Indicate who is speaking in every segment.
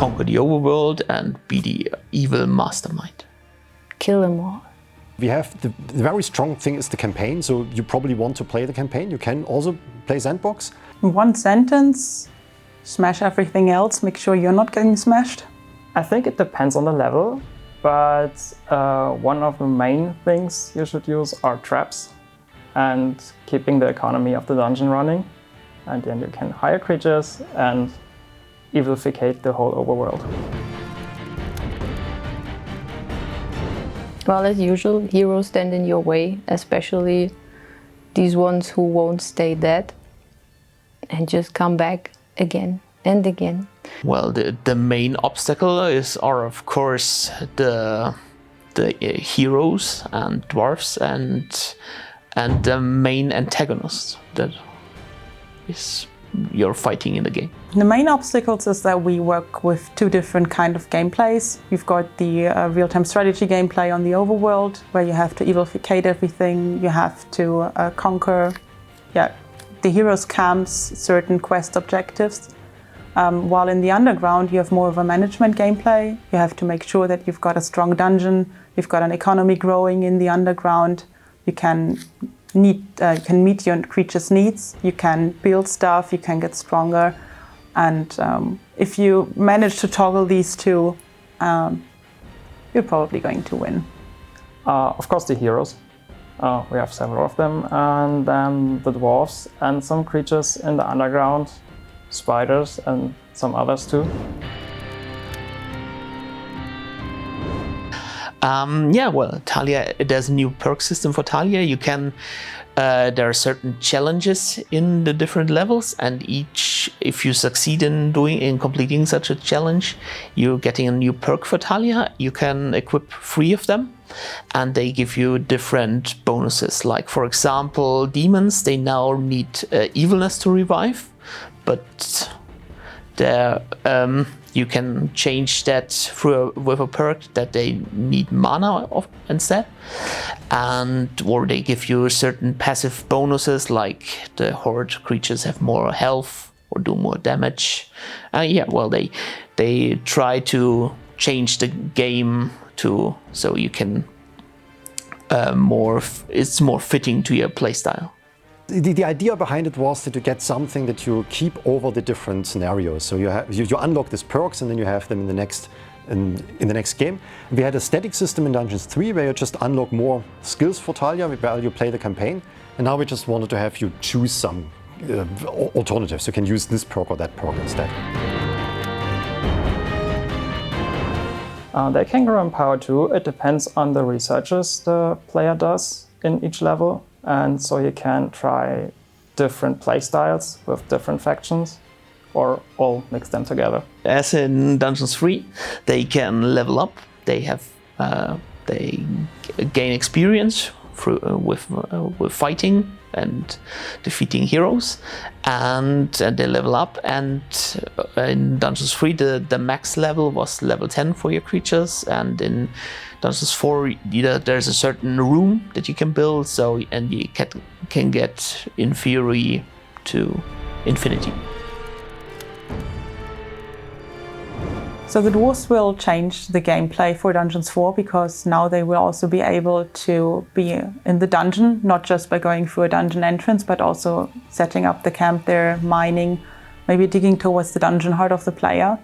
Speaker 1: conquer the overworld and be the evil mastermind.
Speaker 2: Kill them all.
Speaker 3: We have the very strong thing is the campaign, so you probably want to play the campaign. You can also play Sandbox.
Speaker 4: In one sentence, smash everything else, make sure you're not getting smashed.
Speaker 5: I think it depends on the level, but one of the main things you should use are traps and keeping the economy of the dungeon running. And then you can hire creatures and evilficate the whole overworld.
Speaker 2: Well, as usual, heroes stand in your way, especially these ones who won't stay dead and just come back again and again.
Speaker 1: Well, the main obstacle are of course the heroes and dwarves and the main antagonist that is you're fighting in the game.
Speaker 4: The main obstacles is that we work with two different kind of gameplays. You've got the real-time strategy gameplay on the overworld, where you have to evilficate everything, you have to conquer the heroes' camps, certain quest objectives. While in the underground you have more of a management gameplay. You have to make sure that you've got a strong dungeon, you've got an economy growing in the underground, you can meet your creature's needs, you can build stuff, you can get stronger. And if you manage to toggle these two, you're probably going to win.
Speaker 5: Of course, the heroes. We have several of them. And then the dwarves and some creatures in the underground, spiders and some others too.
Speaker 1: Well, Thalia, there's a new perk system for Thalia. You can, there are certain challenges in the different levels, and if you succeed in completing such a challenge, you're getting a new perk for Thalia. You can equip 3 of them, and they give you different bonuses. Like, for example, demons, they now need evilness to revive, but you can change that with a perk that they need mana instead, or they give you certain passive bonuses, like the horde creatures have more health or do more damage. They try to change the game so you can it's more fitting to your playstyle.
Speaker 3: The idea behind it was that you get something that you keep over the different scenarios. So you unlock these perks and then you have them in the next game. We had a static system in Dungeons 3 where you just unlock more skills for Thalia while you play the campaign. And now we just wanted to have you choose some alternatives. You can use this perk or that perk instead.
Speaker 5: They can grow in power too. It depends on the researches the player does in each level. And so you can try different playstyles with different factions, or all mix them together.
Speaker 1: As in Dungeons 3, they can level up. They gain experience with fighting and defeating heroes, and they level up. And in Dungeons 3, the max level was level 10 for your creatures, and in Dungeons 4, there's a certain room that you can build, and you can get in theory to infinity.
Speaker 4: So the dwarves will change the gameplay for Dungeons 4, because now they will also be able to be in the dungeon, not just by going through a dungeon entrance, but also setting up the camp there, mining, maybe digging towards the dungeon heart of the player.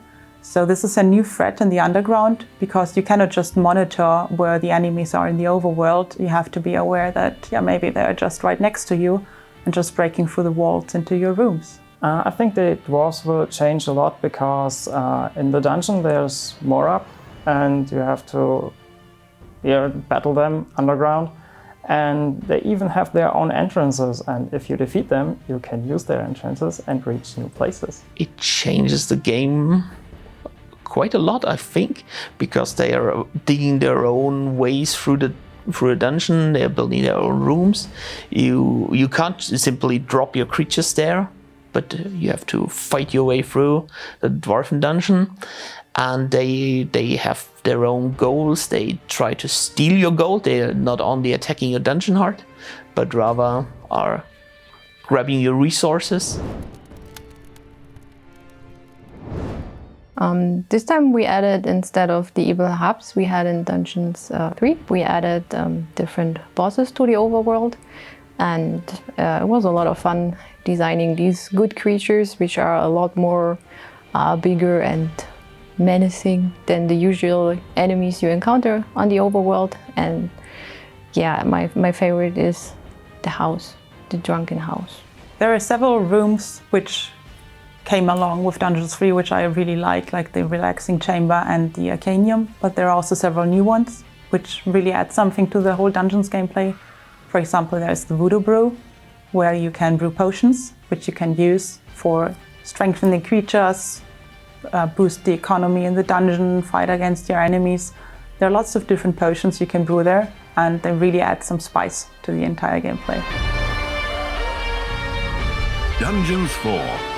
Speaker 4: So this is a new threat in the underground, because you cannot just monitor where the enemies are in the overworld. You have to be aware that maybe they're just right next to you and just breaking through the walls into your rooms.
Speaker 5: I think the dwarves will change a lot, because in the dungeon there's more up and you have to battle them underground, and they even have their own entrances, and if you defeat them you can use their entrances and reach new places.
Speaker 1: It changes the game quite a lot, I think, because they are digging their own ways through a dungeon. They're building their own rooms. You can't simply drop your creatures there, but you have to fight your way through the dwarven dungeon, and they have their own goals. They try to steal your gold. They are not only attacking your dungeon heart, but rather are grabbing your resources.
Speaker 2: This time we added, instead of the evil hubs we had in Dungeons 3, we added different bosses to the overworld. And it was a lot of fun designing these good creatures, which are a lot more bigger and menacing than the usual enemies you encounter on the overworld. And yeah, my favorite is the house, the drunken house.
Speaker 4: There are several rooms which came along with Dungeons 3, which I really like the relaxing chamber and the Arcanium, but there are also several new ones which really add something to the whole Dungeons gameplay. For example, there's the Voodoo Brew, where you can brew potions, which you can use for strengthening creatures, boost the economy in the dungeon, fight against your enemies. There are lots of different potions you can brew there, and they really add some spice to the entire gameplay.
Speaker 6: Dungeons 4.